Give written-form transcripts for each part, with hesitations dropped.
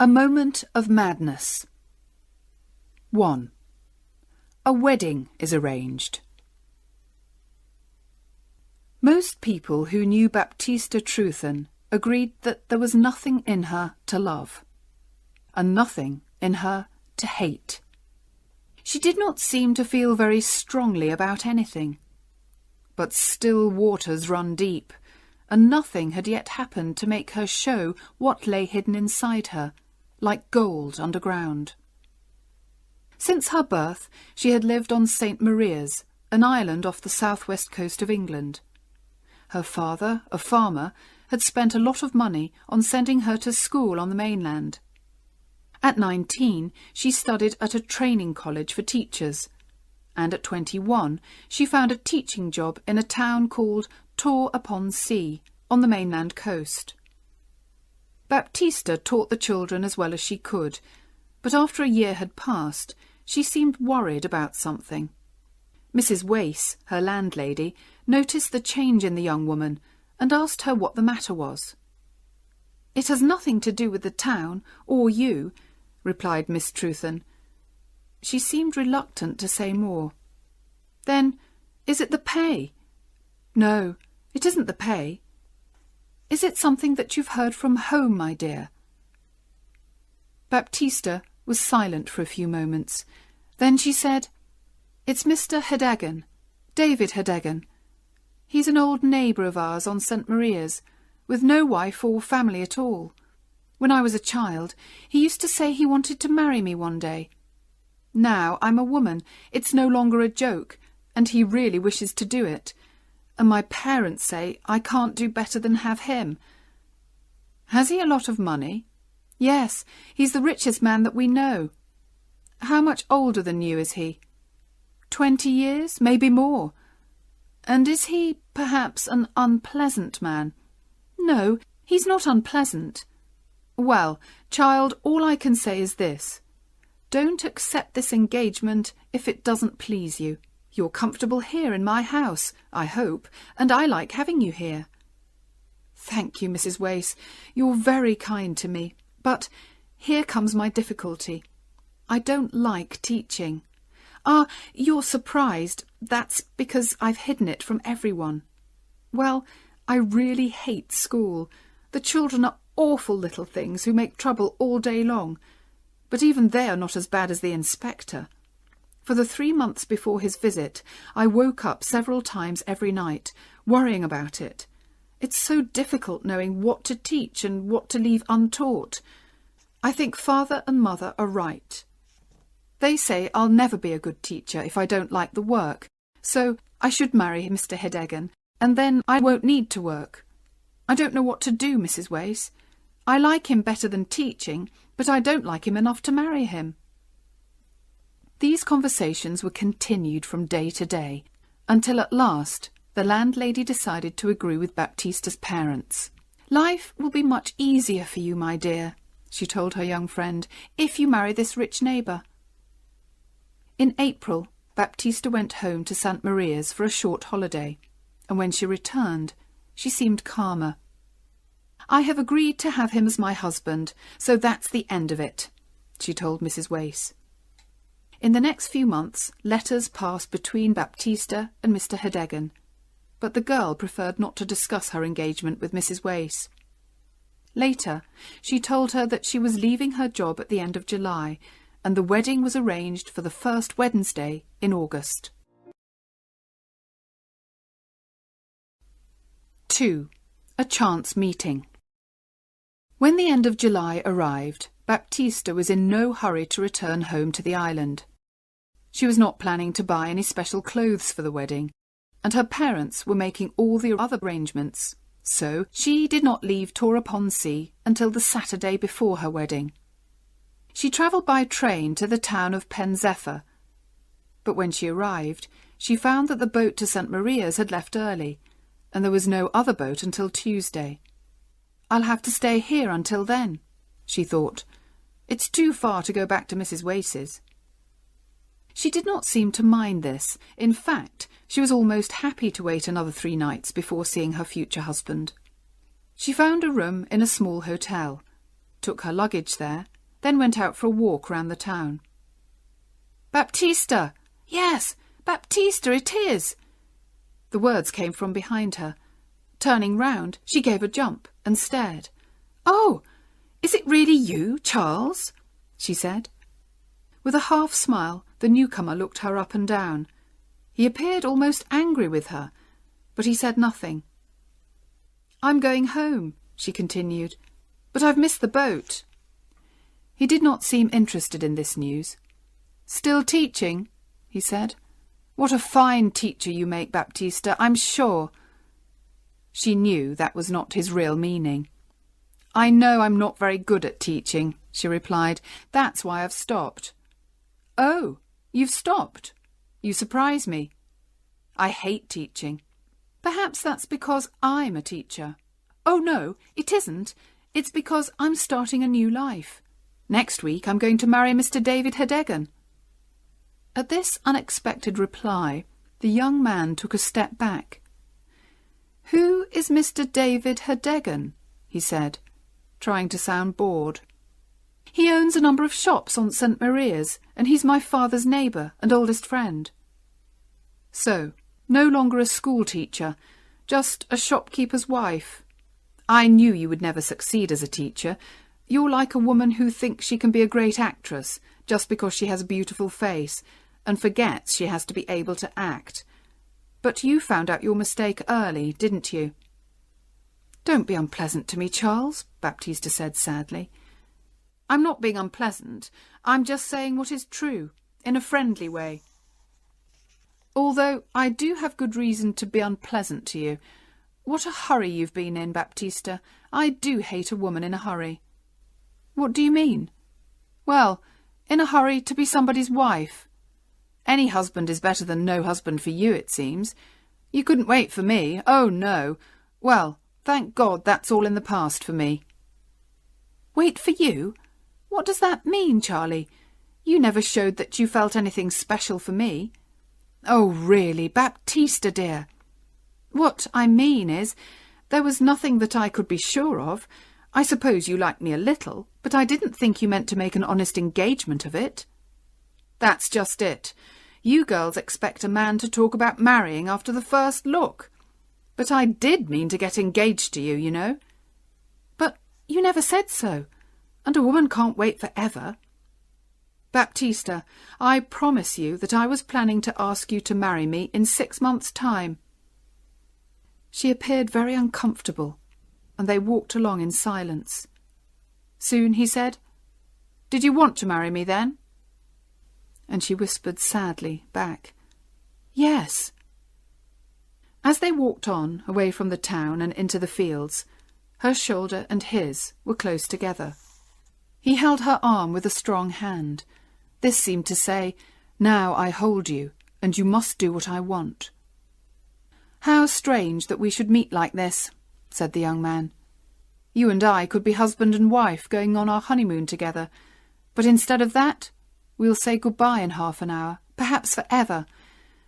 A moment of madness. 1. A wedding is arranged. Most people who knew Baptista Trewthen agreed that there was nothing in her to love, and nothing in her to hate. She did not seem to feel very strongly about anything. But still waters run deep, and nothing had yet happened to make her show what lay hidden inside her, like gold underground. Since her birth, she had lived on St. Maria's, an island off the southwest coast of England. Her father, a farmer, had spent a lot of money on sending her to school on the mainland. At 19, she studied at a training college for teachers, and at 21 she found a teaching job in a town called Tor-upon-Sea on the mainland coast. Baptista taught the children as well as she could, but after a year had passed, she seemed worried about something. Mrs. Wace, her landlady, noticed the change in the young woman and asked her what the matter was. "It has nothing to do with the town, or you," replied Miss Trewthen. She seemed reluctant to say more. "Then, is it the pay?" "No, it isn't the pay." "Is it something that you've heard from home, my dear?" Baptista was silent for a few moments. Then she said, "It's Mr. Hedagan, David Hedagan. He's an old neighbour of ours on St. Maria's, with no wife or family at all. When I was a child, he used to say he wanted to marry me one day. Now I'm a woman, it's no longer a joke, and he really wishes to do it. And my parents say I can't do better than have him." "Has he a lot of money?" "Yes, he's the richest man that we know." "How much older than you is he?" 20 years, maybe more." "And is he, perhaps, an unpleasant man?" "No, he's not unpleasant." "Well, child, all I can say is this. Don't accept this engagement if it doesn't please you. You're comfortable here in my house, I hope, and I like having you here." "Thank you, Mrs. Wace. You're very kind to me. But here comes my difficulty. I don't like teaching." "Ah, you're surprised. That's because I've hidden it from everyone." "Well, I really hate school. The children are awful little things who make trouble all day long. But even they are not as bad as the inspector. For the 3 months before his visit, I woke up several times every night, worrying about it. It's so difficult knowing what to teach and what to leave untaught. I think Father and Mother are right. They say I'll never be a good teacher if I don't like the work, so I should marry Mr. Hedagan, and then I won't need to work. I don't know what to do, Mrs. Wace. I like him better than teaching, but I don't like him enough to marry him." These conversations were continued from day to day, until at last the landlady decided to agree with Baptista's parents. "Life will be much easier for you, my dear," she told her young friend, "if you marry this rich neighbour." In April, Baptista went home to St. Maria's for a short holiday, and when she returned, she seemed calmer. "I have agreed to have him as my husband, so that's the end of it," she told Mrs. Wace. In the next few months, letters passed between Baptista and Mr. Hedagan, but the girl preferred not to discuss her engagement with Mrs. Wace. Later, she told her that she was leaving her job at the end of July, and the wedding was arranged for the first Wednesday in August. 2. A chance meeting. When the end of July arrived, Baptista was in no hurry to return home to the island. She was not planning to buy any special clothes for the wedding, and her parents were making all the other arrangements, so she did not leave Tor-upon-Sea until the Saturday before her wedding. She travelled by train to the town of Pen Zephyr, but when she arrived, she found that the boat to St. Maria's had left early, and there was no other boat until Tuesday. "I'll have to stay here until then," she thought. "It's too far to go back to Mrs. Wace's." She did not seem to mind this. In fact, she was almost happy to wait another 3 nights before seeing her future husband. She found a room in a small hotel, took her luggage there, then went out for a walk round the town. "Baptista! Yes, Baptista it is!" The words came from behind her. Turning round, she gave a jump and stared. "Oh, is it really you, Charles?" she said. With a half smile, the newcomer looked her up and down. He appeared almost angry with her, but he said nothing. "I'm going home," she continued, "but I've missed the boat." He did not seem interested in this news. "Still teaching?" he said. "What a fine teacher you make, Baptista, I'm sure." She knew that was not his real meaning. "I know I'm not very good at teaching," she replied. "That's why I've stopped." "Oh, you've stopped? You surprise me. I hate teaching." "Perhaps that's because I'm a teacher." "Oh, no, it isn't. It's because I'm starting a new life. Next week I'm going to marry Mr. David Hedegan." At this unexpected reply, the young man took a step back. "Who is Mr. David Hedegan?" he said, trying to sound bored. "He owns a number of shops on St. Maria's, and he's my father's neighbour and oldest friend." "So, no longer a school teacher, just a shopkeeper's wife. I knew you would never succeed as a teacher. You're like a woman who thinks she can be a great actress just because she has a beautiful face, and forgets she has to be able to act. But you found out your mistake early, didn't you?" "Don't be unpleasant to me, Charles," Baptista said sadly. "I'm not being unpleasant. I'm just saying what is true, in a friendly way. Although I do have good reason to be unpleasant to you. What a hurry you've been in, Baptista. I do hate a woman in a hurry." "What do you mean?" "Well, in a hurry to be somebody's wife. Any husband is better than no husband for you, it seems. You couldn't wait for me. Oh, no. Well, thank God that's all in the past for me." "Wait for you? What does that mean, Charlie? You never showed that you felt anything special for me." "Oh, really, Baptista, dear." "What I mean is, there was nothing that I could be sure of. I suppose you liked me a little, but I didn't think you meant to make an honest engagement of it." "That's just it. You girls expect a man to talk about marrying after the first look. But I did mean to get engaged to you, you know." "But you never said so, and a woman can't wait for ever." "Baptista, I promise you that I was planning to ask you to marry me in 6 months' time." She appeared very uncomfortable, and they walked along in silence. Soon he said, "Did you want to marry me then?" And she whispered sadly back, "Yes." As they walked on, away from the town and into the fields, her shoulder and his were close together. He held her arm with a strong hand. This seemed to say, "Now I hold you, and you must do what I want." "How strange that we should meet like this," said the young man. "You and I could be husband and wife going on our honeymoon together, but instead of that, we'll say goodbye in half an hour, perhaps for ever.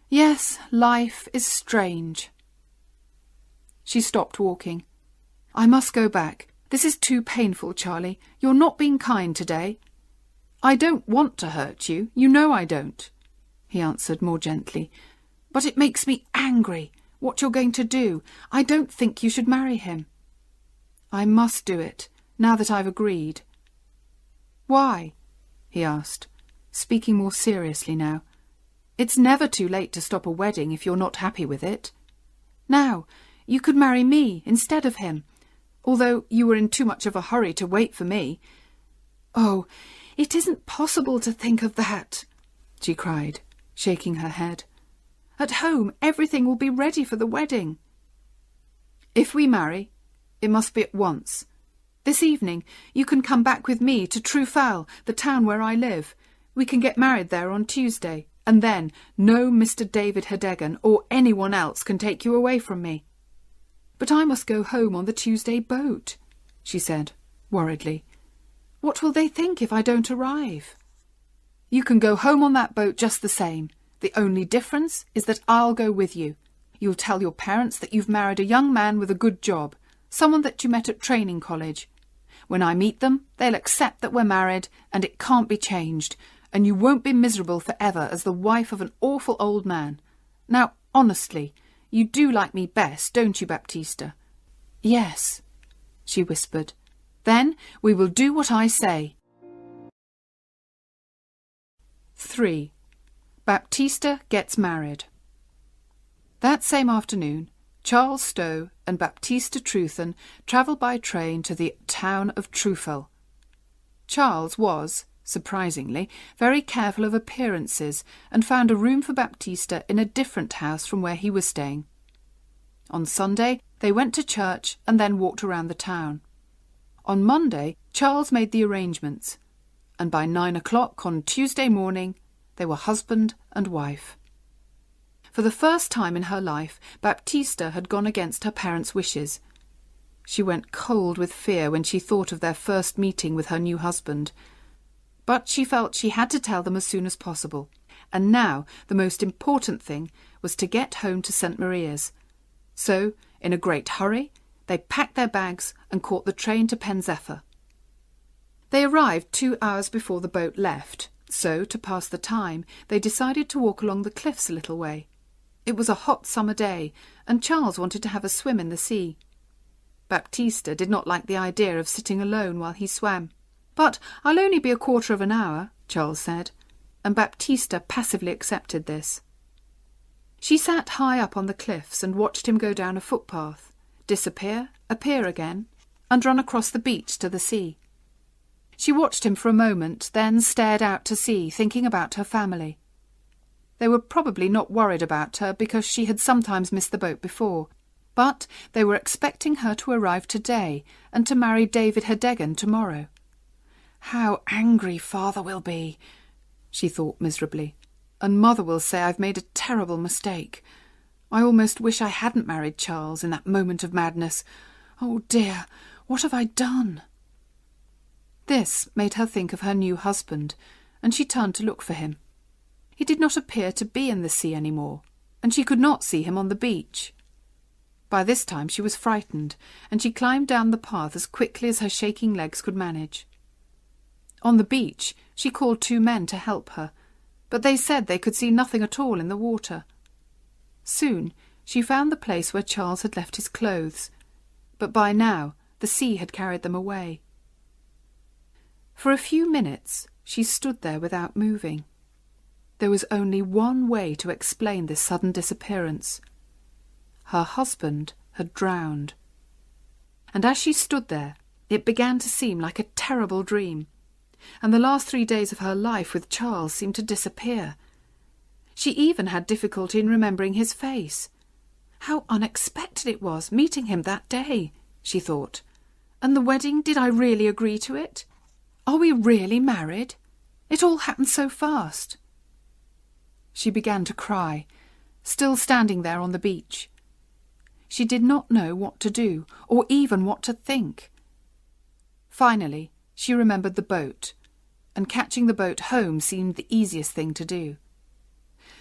Yes, life is strange." She stopped walking. "I must go back. This is too painful, Charlie. You're not being kind today." "I don't want to hurt you. You know I don't," he answered more gently. "But it makes me angry, what you're going to do. I don't think you should marry him." "I must do it, now that I've agreed." "Why?" he asked, speaking more seriously now. "It's never too late to stop a wedding if you're not happy with it. Now, you could marry me instead of him, although you were in too much of a hurry to wait for me." "Oh, it isn't possible to think of that," she cried, shaking her head. "At home, everything will be ready for the wedding." "If we marry, it must be at once. This evening, you can come back with me to Trufal, the town where I live. We can get married there on Tuesday, and then no Mr. David Hedegan or anyone else can take you away from me." "But I must go home on the Tuesday boat," she said, worriedly. "What will they think if I don't arrive?" "You can go home on that boat just the same. The only difference is that I'll go with you. You'll tell your parents that you've married a young man with a good job, someone that you met at training college. When I meet them, they'll accept that we're married and it can't be changed, and you won't be miserable forever as the wife of an awful old man. Now, honestly, you do like me best, don't you, Baptista?" "Yes," she whispered. "Then we will do what I say." 3. Baptista gets married. That same afternoon, Charles Stowe and Baptista Trewthen travelled by train to the town of Trufel. Charles was, surprisingly, very careful of appearances and found a room for Baptista in a different house from where he was staying. On Sunday, they went to church and then walked around the town. On Monday, Charles made the arrangements, and by 9 o'clock on Tuesday morning, they were husband and wife. For the first time in her life, Baptista had gone against her parents' wishes. She went cold with fear when she thought of their first meeting with her new husband. But she felt she had to tell them as soon as possible, and now the most important thing was to get home to St. Maria's. So, in a great hurry, they packed their bags and caught the train to Penzeffer. They arrived 2 hours before the boat left, so, to pass the time, they decided to walk along the cliffs a little way. It was a hot summer day, and Charles wanted to have a swim in the sea. Baptista did not like the idea of sitting alone while he swam. "But I'll only be a quarter of an hour," Charles said, and Baptista passively accepted this. She sat high up on the cliffs and watched him go down a footpath, disappear, appear again, and run across the beach to the sea. She watched him for a moment, then stared out to sea, thinking about her family. They were probably not worried about her because she had sometimes missed the boat before, but they were expecting her to arrive today and to marry David Hedegan tomorrow. "How angry Father will be," she thought miserably, "and Mother will say I've made a terrible mistake. I almost wish I hadn't married Charles in that moment of madness. Oh dear, what have I done?" This made her think of her new husband, and she turned to look for him. He did not appear to be in the sea any more, and she could not see him on the beach. By this time she was frightened, and she climbed down the path as quickly as her shaking legs could manage. On the beach she called 2 men to help her, but they said they could see nothing at all in the water. Soon she found the place where Charles had left his clothes, but by now the sea had carried them away. For a few minutes she stood there without moving. There was only one way to explain this sudden disappearance. Her husband had drowned. And as she stood there, it began to seem like a terrible dream, and the last 3 days of her life with Charles seemed to disappear. She even had difficulty in remembering his face. How unexpected it was, meeting him that day, she thought. And the wedding, did I really agree to it? Are we really married? It all happened so fast. She began to cry, still standing there on the beach. She did not know what to do, or even what to think. Finally, she remembered the boat, and catching the boat home seemed the easiest thing to do.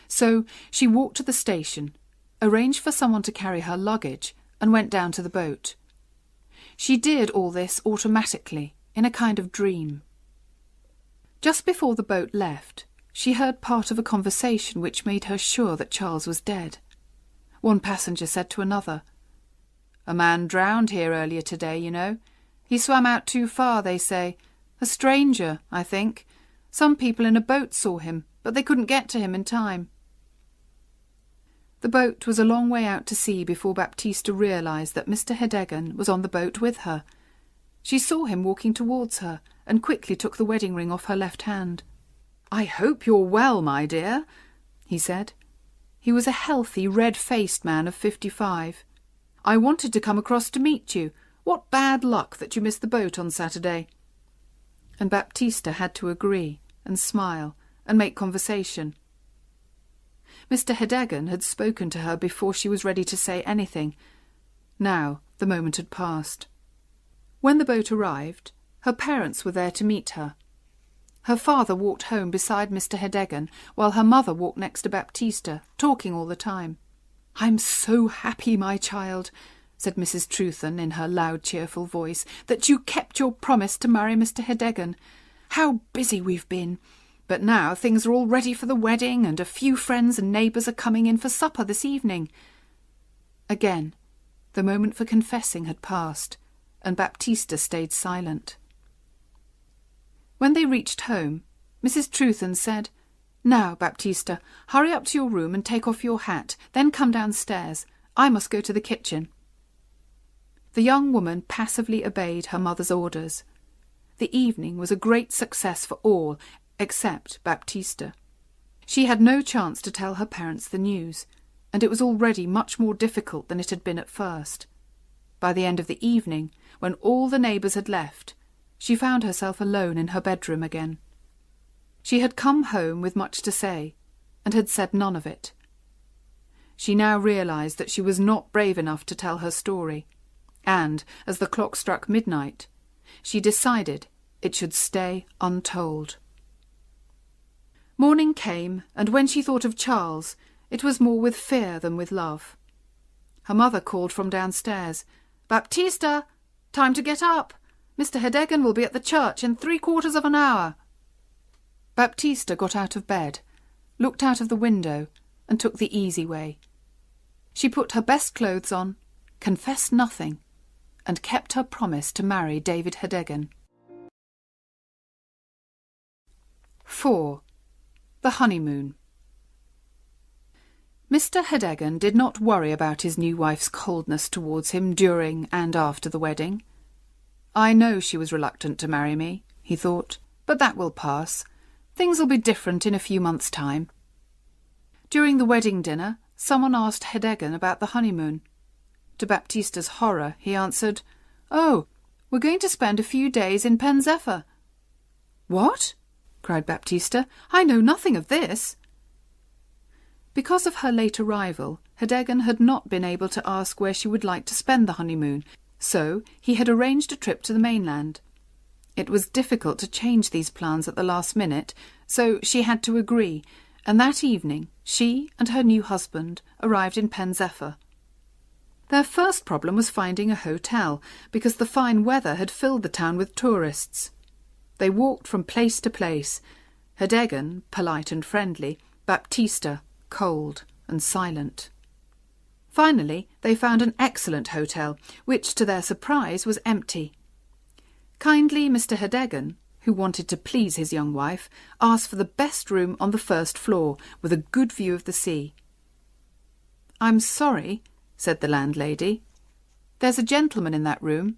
So she walked to the station, arranged for someone to carry her luggage, and went down to the boat. She did all this automatically, in a kind of dream. Just before the boat left, she heard part of a conversation which made her sure that Charles was dead. One passenger said to another, "A man drowned here earlier today, you know. He swam out too far, they say. A stranger, I think. Some people in a boat saw him, but they couldn't get to him in time." The boat was a long way out to sea before Baptista realised that Mr. Hedegan was on the boat with her. She saw him walking towards her and quickly took the wedding ring off her left hand. "I hope you're well, my dear," he said. He was a healthy, red-faced man of 55. "I wanted to come across to meet you. What bad luck that you missed the boat on Saturday." And Baptista had to agree and smile and make conversation. Mr. Hedegan had spoken to her before she was ready to say anything. Now the moment had passed. When the boat arrived, her parents were there to meet her. Her father walked home beside Mr. Hedegan, while her mother walked next to Baptista, talking all the time. "I'm so happy, my child," said Mrs. Trewthen in her loud, cheerful voice, "that you kept your promise to marry Mr. Hedegan. How busy we've been! But now things are all ready for the wedding, and a few friends and neighbours are coming in for supper this evening." Again, the moment for confessing had passed, and Baptista stayed silent. When they reached home, Mrs. Trewthen said, "Now, Baptista, hurry up to your room and take off your hat, then come downstairs. I must go to the kitchen." The young woman passively obeyed her mother's orders. The evening was a great success for all, except Baptista. She had no chance to tell her parents the news, and it was already much more difficult than it had been at first. By the end of the evening, when all the neighbours had left, she found herself alone in her bedroom again. She had come home with much to say, and had said none of it. She now realised that she was not brave enough to tell her story, and, as the clock struck midnight, she decided it should stay untold. Morning came, and when she thought of Charles, it was more with fear than with love. Her mother called from downstairs, "Baptista, time to get up. Mr. Hedegan will be at the church in 3/4 of an hour." Baptista got out of bed, looked out of the window, and took the easy way. She put her best clothes on, confessed nothing, and kept her promise to marry David Hedegan. 4. The honeymoon. Mr. Hedegan did not worry about his new wife's coldness towards him during and after the wedding. "I know she was reluctant to marry me," he thought, "but that will pass. Things will be different in a few months' time." During the wedding dinner, someone asked Hedegan about the honeymoon. To Baptista's horror, he answered, "Oh, we're going to spend a few days in Pen Zephyr." "What?" cried Baptista. "I know nothing of this." Because of her late arrival, Hedegan had not been able to ask where she would like to spend the honeymoon, so he had arranged a trip to the mainland. It was difficult to change these plans at the last minute, so she had to agree, and that evening she and her new husband arrived in Pen Zephyr. Their first problem was finding a hotel, because the fine weather had filled the town with tourists. They walked from place to place, Hedegan polite and friendly, Baptista cold and silent. Finally, they found an excellent hotel, which, to their surprise, was empty. Kindly Mr. Hedegan, who wanted to please his young wife, asked for the best room on the first floor, with a good view of the sea. "I'm sorry," said the landlady. "There's a gentleman in that room."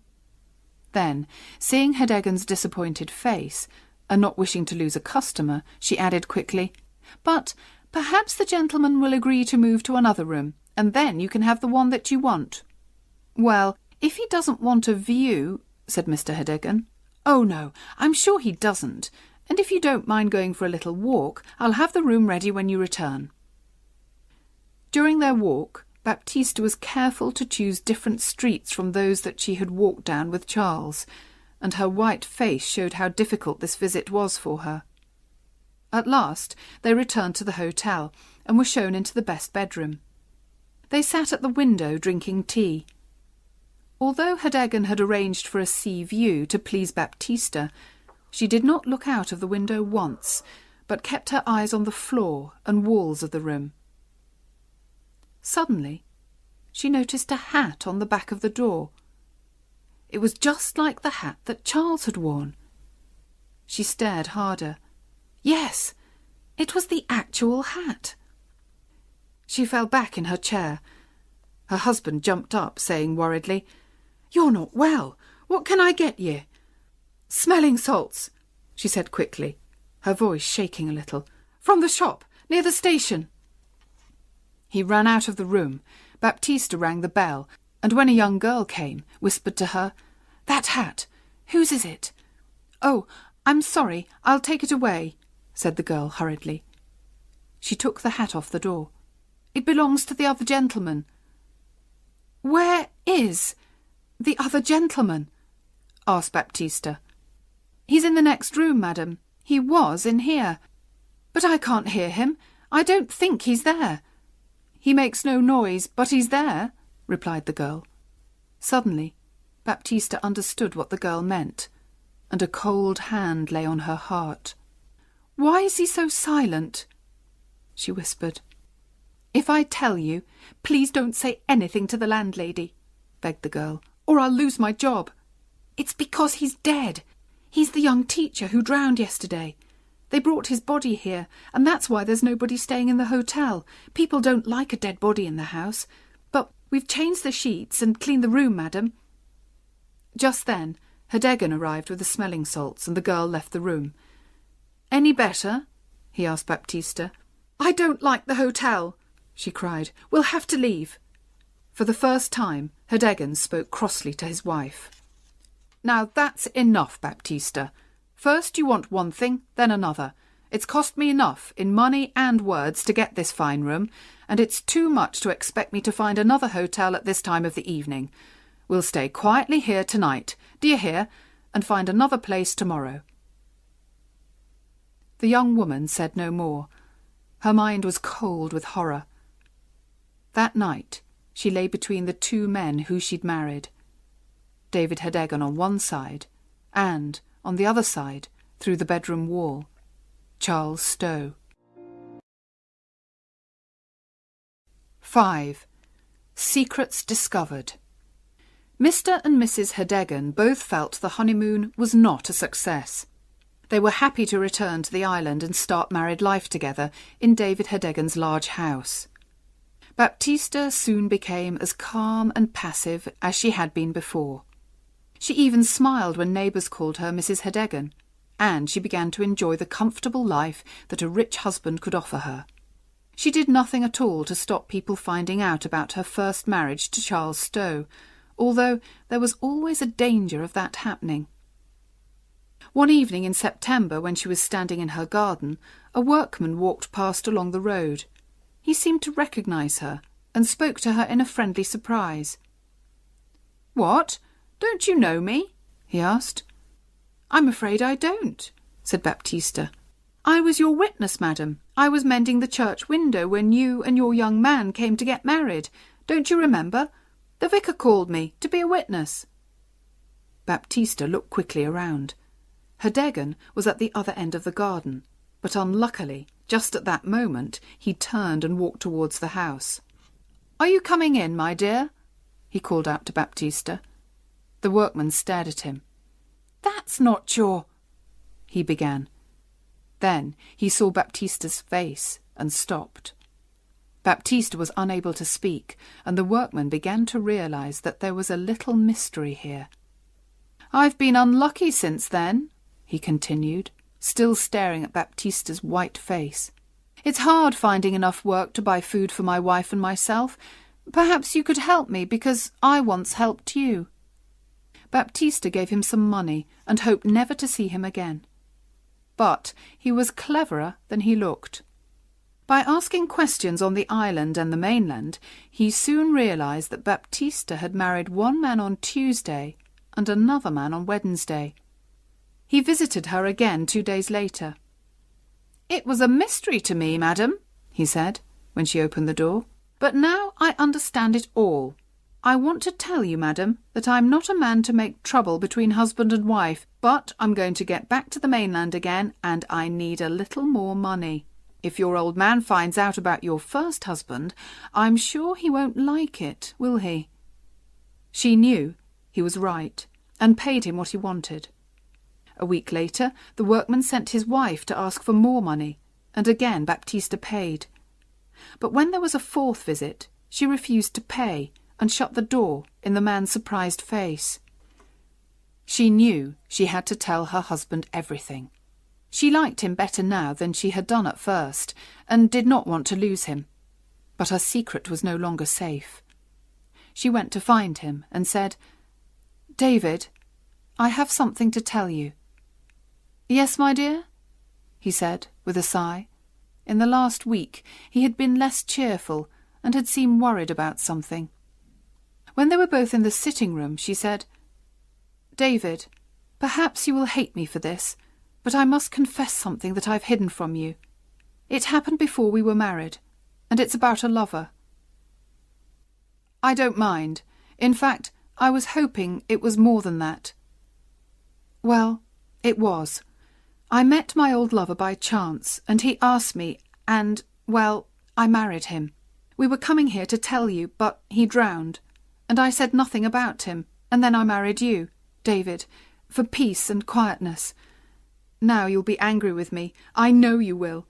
Then, seeing Hedegan's disappointed face, and not wishing to lose a customer, she added quickly, "But perhaps the gentleman will agree to move to another room, and then you can have the one that you want." "Well, if he doesn't want a view," said Mr. Hedegan. "Oh, no, I'm sure he doesn't, and if you don't mind going for a little walk, I'll have the room ready when you return." During their walk, Baptista was careful to choose different streets from those that she had walked down with Charles, and her white face showed how difficult this visit was for her. At last they returned to the hotel, and were shown into the best bedroom. They sat at the window drinking tea. Although Hedegan had arranged for a sea view to please Baptista, she did not look out of the window once, but kept her eyes on the floor and walls of the room. Suddenly, she noticed a hat on the back of the door. It was just like the hat that Charles had worn. She stared harder. Yes, it was the actual hat. She fell back in her chair. Her husband jumped up, saying worriedly, "You're not well. What can I get ye?" "Smelling salts," she said quickly, her voice shaking a little. "From the shop, near the station." He ran out of the room. Baptista rang the bell, and when a young girl came, whispered to her, "That hat, whose is it?" "Oh, I'm sorry, I'll take it away," said the girl hurriedly. She took the hat off the door. "It belongs to the other gentleman." "Where is the other gentleman?" asked Baptista. "He's in the next room, madam. He was in here. But I can't hear him. I don't think he's there." "He makes no noise, but he's there," replied the girl. Suddenly, Baptista understood what the girl meant, and a cold hand lay on her heart. "Why is he so silent?" she whispered. "If I tell you, please don't say anything to the landlady," begged the girl, "or I'll lose my job. It's because he's dead. He's the young teacher who drowned yesterday. They brought his body here, and that's why there's nobody staying in the hotel. People don't like a dead body in the house. But we've changed the sheets and cleaned the room, madam." Just then, Hedegan arrived with the smelling salts, and the girl left the room. "Any better?" he asked Baptista. "I don't like the hotel," she cried. "We'll have to leave." For the first time, Hedegan spoke crossly to his wife. "Now that's enough, Baptista. First you want one thing, then another. It's cost me enough in money and words to get this fine room, and it's too much to expect me to find another hotel at this time of the evening. We'll stay quietly here tonight, do you hear, and find another place tomorrow." The young woman said no more. Her mind was cold with horror. That night she lay between the two men who she'd married. David Hedegan on one side, and, on the other side, through the bedroom wall, Charles Stow. 5. Secrets discovered. Mr. and Mrs. Hedegan both felt the honeymoon was not a success. They were happy to return to the island and start married life together in David Hedegan's large house. Baptista soon became as calm and passive as she had been before. She even smiled when neighbours called her Mrs. Hedegan, and she began to enjoy the comfortable life that a rich husband could offer her. She did nothing at all to stop people finding out about her first marriage to Charles Stow, although there was always a danger of that happening. One evening in September, when she was standing in her garden, a workman walked past along the road. He seemed to recognise her, and spoke to her in a friendly surprise. "What? Don't you know me?" he asked. "I'm afraid I don't," said Baptista. "I was your witness, madam. I was mending the church window when you and your young man came to get married. Don't you remember? The vicar called me to be a witness." Baptista looked quickly around. Hedegan was at the other end of the garden, but unluckily, just at that moment, he turned and walked towards the house. "Are you coming in, my dear?" he called out to Baptista. The workman stared at him. "That's not your—" he began. Then he saw Baptista's face and stopped. Baptista was unable to speak, and the workman began to realise that there was a little mystery here. "I've been unlucky since then," he continued, still staring at Baptista's white face. "It's hard finding enough work to buy food for my wife and myself. Perhaps you could help me, because I once helped you." Baptista gave him some money and hoped never to see him again. But he was cleverer than he looked. By asking questions on the island and the mainland, he soon realised that Baptista had married one man on Tuesday and another man on Wednesday. He visited her again 2 days later. "It was a mystery to me, madam," he said, when she opened the door, "but now I understand it all. I want to tell you, madam, that I'm not a man to make trouble between husband and wife, but I'm going to get back to the mainland again, and I need a little more money. If your old man finds out about your first husband, I'm sure he won't like it, will he?" She knew he was right, and paid him what he wanted. A week later, the workman sent his wife to ask for more money, and again Baptista paid. But when there was a fourth visit, she refused to pay and shut the door in the man's surprised face. She knew she had to tell her husband everything. She liked him better now than she had done at first, and did not want to lose him. But her secret was no longer safe. She went to find him and said, "David, I have something to tell you." "Yes, my dear?" he said, with a sigh. In the last week he had been less cheerful and had seemed worried about something. When they were both in the sitting-room, she said, "David, perhaps you will hate me for this, but I must confess something that I've hidden from you. It happened before we were married, and it's about a lover." "I don't mind. In fact, I was hoping it was more than that. Well, it was. I met my old lover by chance, and he asked me, and, well, I married him. We were coming here to tell you, but he drowned, and I said nothing about him, and then I married you, David, for peace and quietness. Now you'll be angry with me. I know you will."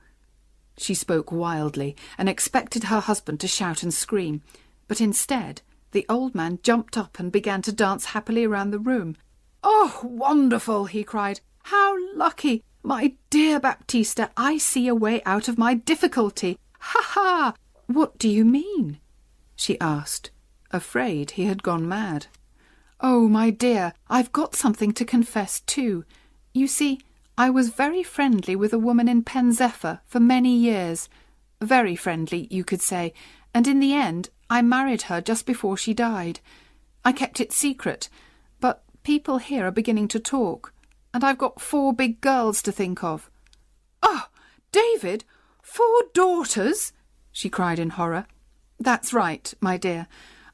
She spoke wildly and expected her husband to shout and scream, but instead the old man jumped up and began to dance happily around the room. "Oh, wonderful!" he cried. "How lucky! My dear Baptista, I see a way out of my difficulty. Ha ha! What do you mean?" she asked, afraid he had gone mad. "Oh, my dear, I've got something to confess too. You see, I was very friendly with a woman in Pen Zephyr for many years. Very friendly, you could say, and in the end I married her just before she died. I kept it secret, but people here are beginning to talk, and I've got 4 big girls to think of." "Oh, David, 4 daughters!" she cried in horror. "That's right, my dear.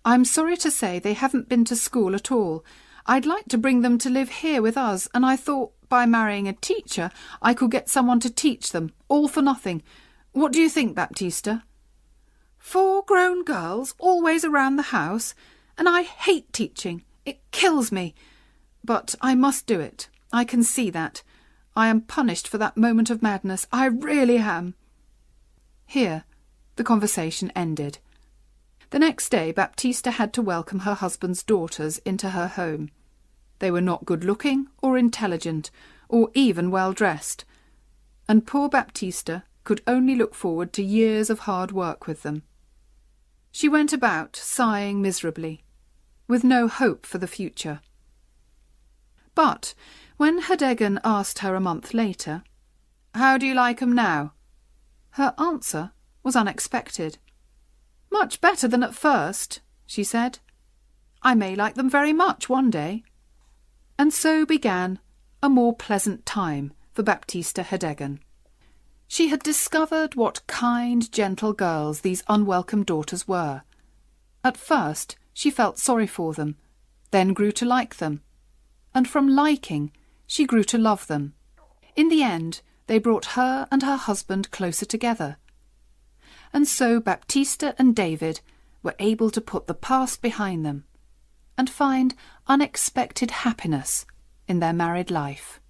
I'm sorry to say they haven't been to school at all. I'd like to bring them to live here with us, and I thought by marrying a teacher I could get someone to teach them, all for nothing. What do you think, Baptista?" 4 grown girls always around the house, and I hate teaching. It kills me. But I must do it. I can see that. I am punished for that moment of madness. I really am. Here the conversation ended. The next day Baptista had to welcome her husband's daughters into her home. They were not good-looking or intelligent or even well-dressed, and poor Baptista could only look forward to years of hard work with them. She went about sighing miserably, with no hope for the future. But when Hedeggen asked her a month later, "How do you like 'em now?" her answer was unexpected. "Much better than at first," she said. "I may like them very much one day." And so began a more pleasant time for Baptista Hedeggen. She had discovered what kind, gentle girls these unwelcome daughters were. At first she felt sorry for them, then grew to like them, and from liking she grew to love them. In the end they brought her and her husband closer together. And so Baptista and David were able to put the past behind them and find unexpected happiness in their married life.